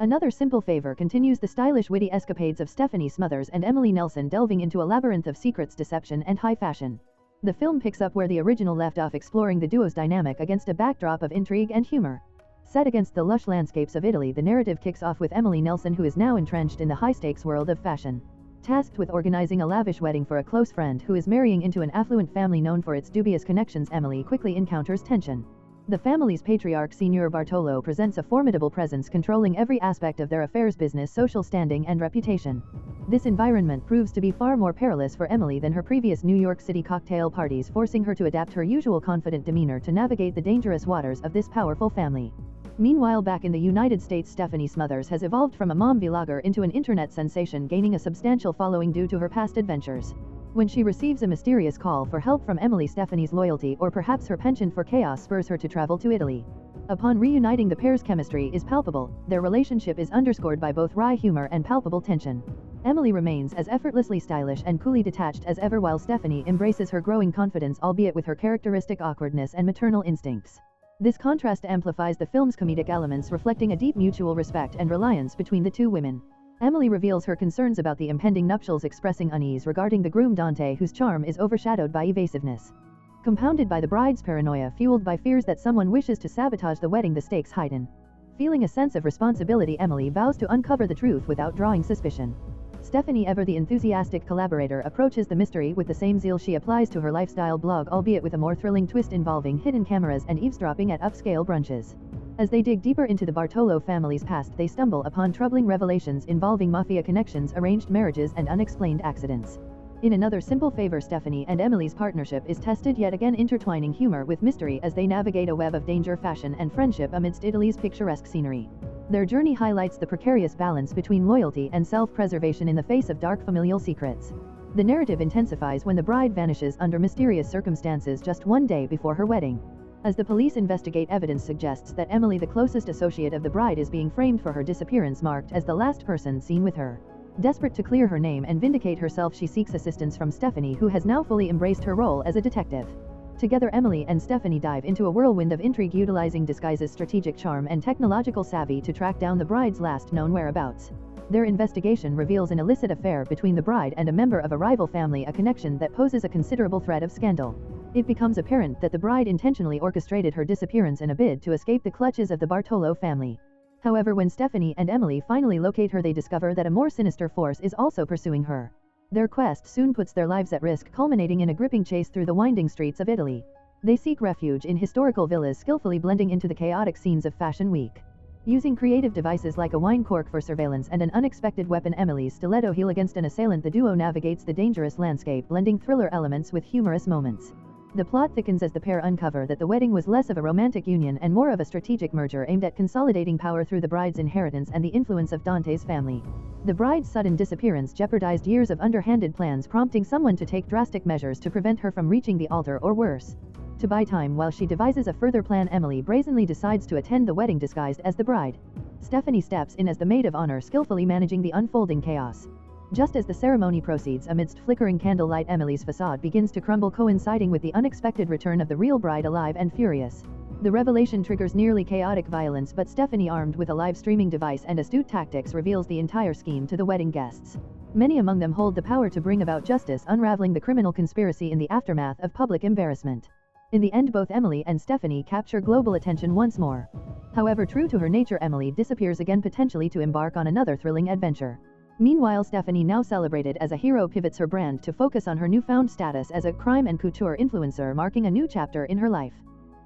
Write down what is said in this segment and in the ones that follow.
Another simple favor continues the stylish witty escapades of Stephanie Smothers and Emily Nelson, delving into a labyrinth of secrets, deception, and high fashion. The film picks up where the original left off, exploring the duo's dynamic against a backdrop of intrigue and humor. Set against the lush landscapes of Italy, the narrative kicks off with Emily Nelson, who is now entrenched in the high-stakes world of fashion. Tasked with organizing a lavish wedding for a close friend who is marrying into an affluent family known for its dubious connections, Emily quickly encounters tension. The family's patriarch, Signor Bartolo, presents a formidable presence, controlling every aspect of their affairs, business, social standing, and reputation. This environment proves to be far more perilous for Emily than her previous New York City cocktail parties, forcing her to adapt her usual confident demeanor to navigate the dangerous waters of this powerful family. Meanwhile, back in the United States, Stephanie Smothers has evolved from a mom vlogger into an internet sensation, gaining a substantial following due to her past adventures. When she receives a mysterious call for help from Emily, Stephanie's loyalty, or perhaps her penchant for chaos, spurs her to travel to Italy. Upon reuniting, the pair's chemistry is palpable. Their relationship is underscored by both wry humor and palpable tension. Emily remains as effortlessly stylish and coolly detached as ever, while Stephanie embraces her growing confidence, albeit with her characteristic awkwardness and maternal instincts. This contrast amplifies the film's comedic elements, reflecting a deep mutual respect and reliance between the two women. Emily reveals her concerns about the impending nuptials, expressing unease regarding the groom Dante, whose charm is overshadowed by evasiveness. Compounded by the bride's paranoia, fueled by fears that someone wishes to sabotage the wedding, the stakes heighten. Feeling a sense of responsibility, Emily vows to uncover the truth without drawing suspicion. Stephanie, ever the enthusiastic collaborator, approaches the mystery with the same zeal she applies to her lifestyle blog, albeit with a more thrilling twist involving hidden cameras and eavesdropping at upscale brunches. As they dig deeper into the Bartolo family's past, they stumble upon troubling revelations involving mafia connections, arranged marriages, and unexplained accidents. In another simple favor, Stephanie and Emily's partnership is tested, yet again intertwining humor with mystery as they navigate a web of danger, fashion, and friendship amidst Italy's picturesque scenery. Their journey highlights the precarious balance between loyalty and self-preservation in the face of dark familial secrets. The narrative intensifies when the bride vanishes under mysterious circumstances just one day before her wedding. As the police investigate, evidence suggests that Emily, the closest associate of the bride, is being framed for her disappearance, marked as the last person seen with her. Desperate to clear her name and vindicate herself, she seeks assistance from Stephanie, who has now fully embraced her role as a detective. Together, Emily and Stephanie dive into a whirlwind of intrigue, utilizing disguises, strategic charm, and technological savvy to track down the bride's last known whereabouts. Their investigation reveals an illicit affair between the bride and a member of a rival family, a connection that poses a considerable threat of scandal. It becomes apparent that the bride intentionally orchestrated her disappearance in a bid to escape the clutches of the Bartolo family. However, when Stephanie and Emily finally locate her, they discover that a more sinister force is also pursuing her. Their quest soon puts their lives at risk, culminating in a gripping chase through the winding streets of Italy. They seek refuge in historical villas, skillfully blending into the chaotic scenes of Fashion Week. Using creative devices like a wine cork for surveillance and an unexpected weapon, Emily's stiletto heel, against an assailant, the duo navigates the dangerous landscape, blending thriller elements with humorous moments. The plot thickens as the pair uncover that the wedding was less of a romantic union and more of a strategic merger aimed at consolidating power through the bride's inheritance and the influence of Dante's family. The bride's sudden disappearance jeopardized years of underhanded plans, prompting someone to take drastic measures to prevent her from reaching the altar, or worse. To buy time while she devises a further plan, Emily brazenly decides to attend the wedding disguised as the bride. Stephanie steps in as the maid of honor, skillfully managing the unfolding chaos. Just as the ceremony proceeds amidst flickering candlelight, Emily's facade begins to crumble, coinciding with the unexpected return of the real bride, alive and furious. The revelation triggers nearly chaotic violence, but Stephanie, armed with a live streaming device and astute tactics, reveals the entire scheme to the wedding guests. Many among them hold the power to bring about justice, unraveling the criminal conspiracy in the aftermath of public embarrassment. In the end, both Emily and Stephanie capture global attention once more. However, true to her nature, Emily disappears again, potentially to embark on another thrilling adventure. Meanwhile, Stephanie, now celebrated as a hero, pivots her brand to focus on her newfound status as a crime and couture influencer, marking a new chapter in her life.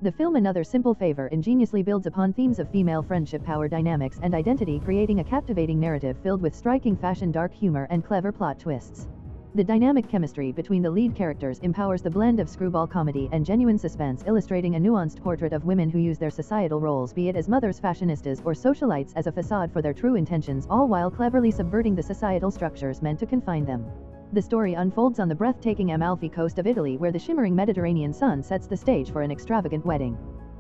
The film Another Simple Favor ingeniously builds upon themes of female friendship, power dynamics, and identity, creating a captivating narrative filled with striking fashion, dark humor, and clever plot twists. The dynamic chemistry between the lead characters empowers the blend of screwball comedy and genuine suspense, illustrating a nuanced portrait of women who use their societal roles, be it as mothers, fashionistas, or socialites, as a facade for their true intentions, all while cleverly subverting the societal structures meant to confine them. The story unfolds on the breathtaking Amalfi Coast of Italy, where the shimmering Mediterranean sun sets the stage for an extravagant wedding.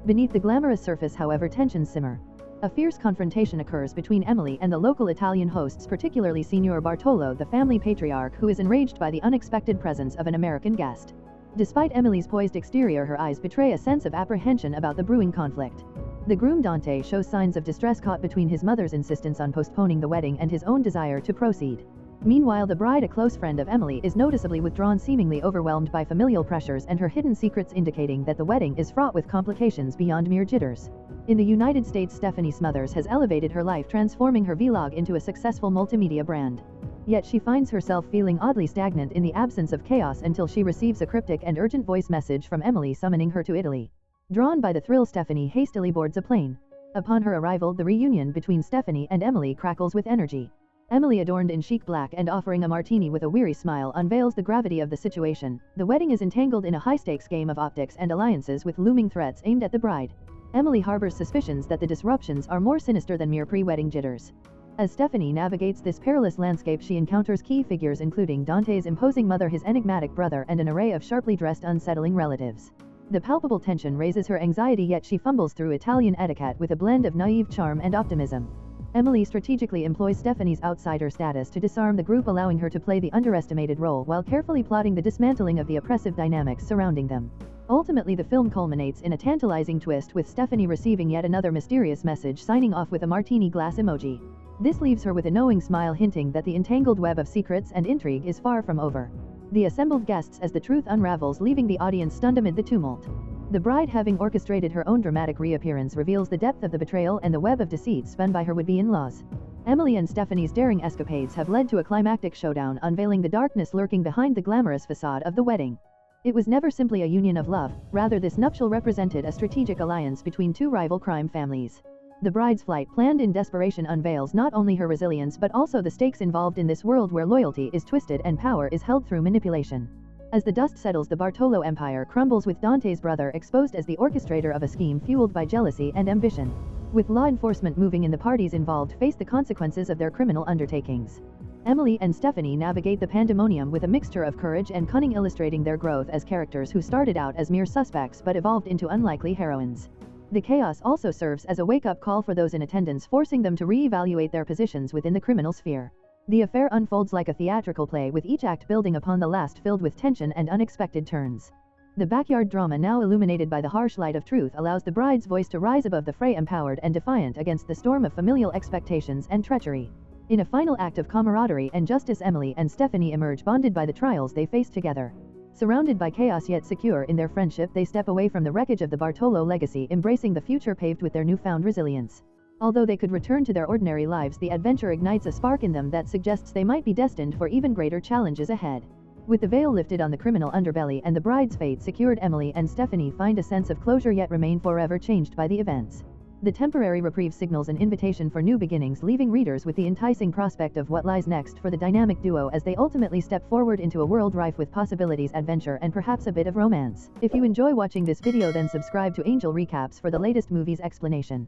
Beneath the glamorous surface, however, tensions simmer. A fierce confrontation occurs between Emily and the local Italian hosts, particularly Signor Bartolo, the family patriarch, who is enraged by the unexpected presence of an American guest. Despite Emily's poised exterior, her eyes betray a sense of apprehension about the brewing conflict. The groom Dante shows signs of distress caught between his mother's insistence on postponing the wedding and his own desire to proceed. Meanwhile, the bride, a close friend of Emily, is noticeably withdrawn, seemingly overwhelmed by familial pressures and her hidden secrets, indicating that the wedding is fraught with complications beyond mere jitters. In the United States, Stephanie Smothers has elevated her life, transforming her vlog into a successful multimedia brand. Yet she finds herself feeling oddly stagnant in the absence of chaos until she receives a cryptic and urgent voice message from Emily summoning her to Italy. Drawn by the thrill, Stephanie hastily boards a plane. Upon her arrival, the reunion between Stephanie and Emily crackles with energy. Emily, adorned in chic black and offering a martini with a weary smile, unveils the gravity of the situation. The wedding is entangled in a high-stakes game of optics and alliances with looming threats aimed at the bride. Emily harbors suspicions that the disruptions are more sinister than mere pre-wedding jitters. As Stephanie navigates this perilous landscape, she encounters key figures including Dante's imposing mother, his enigmatic brother, and an array of sharply dressed, unsettling relatives. The palpable tension raises her anxiety, yet she fumbles through Italian etiquette with a blend of naive charm and optimism. Emily strategically employs Stephanie's outsider status to disarm the group, allowing her to play the underestimated role while carefully plotting the dismantling of the oppressive dynamics surrounding them. Ultimately, the film culminates in a tantalizing twist, with Stephanie receiving yet another mysterious message, signing off with a martini glass emoji. This leaves her with a knowing smile, hinting that the entangled web of secrets and intrigue is far from over. The assembled guests as the truth unravels, leaving the audience stunned amid the tumult. The bride, having orchestrated her own dramatic reappearance, reveals the depth of the betrayal and the web of deceit spun by her would-be in-laws. Emily and Stephanie's daring escapades have led to a climactic showdown, unveiling the darkness lurking behind the glamorous facade of the wedding. It was never simply a union of love, rather this nuptial represented a strategic alliance between two rival crime families. The bride's flight, planned in desperation, unveils not only her resilience but also the stakes involved in this world where loyalty is twisted and power is held through manipulation. As the dust settles, the Bartolo empire crumbles, with Dante's brother exposed as the orchestrator of a scheme fueled by jealousy and ambition. With law enforcement moving in, the parties involved face the consequences of their criminal undertakings. Emily and Stephanie navigate the pandemonium with a mixture of courage and cunning, illustrating their growth as characters who started out as mere suspects but evolved into unlikely heroines. The chaos also serves as a wake-up call for those in attendance, forcing them to re-evaluate their positions within the criminal sphere. The affair unfolds like a theatrical play, with each act building upon the last, filled with tension and unexpected turns. The backyard drama, now illuminated by the harsh light of truth, allows the bride's voice to rise above the fray, empowered and defiant against the storm of familial expectations and treachery. In a final act of camaraderie and justice, Emily and Stephanie emerge bonded by the trials they face together. Surrounded by chaos yet secure in their friendship, they step away from the wreckage of the Bartolo legacy, embracing the future paved with their newfound resilience. Although they could return to their ordinary lives, the adventure ignites a spark in them that suggests they might be destined for even greater challenges ahead. With the veil lifted on the criminal underbelly and the bride's fate secured, Emily and Stephanie find a sense of closure yet remain forever changed by the events. The temporary reprieve signals an invitation for new beginnings, leaving readers with the enticing prospect of what lies next for the dynamic duo as they ultimately step forward into a world rife with possibilities, adventure, and perhaps a bit of romance. If you enjoy watching this video, then subscribe to Angel Recaps for the latest movies explanation.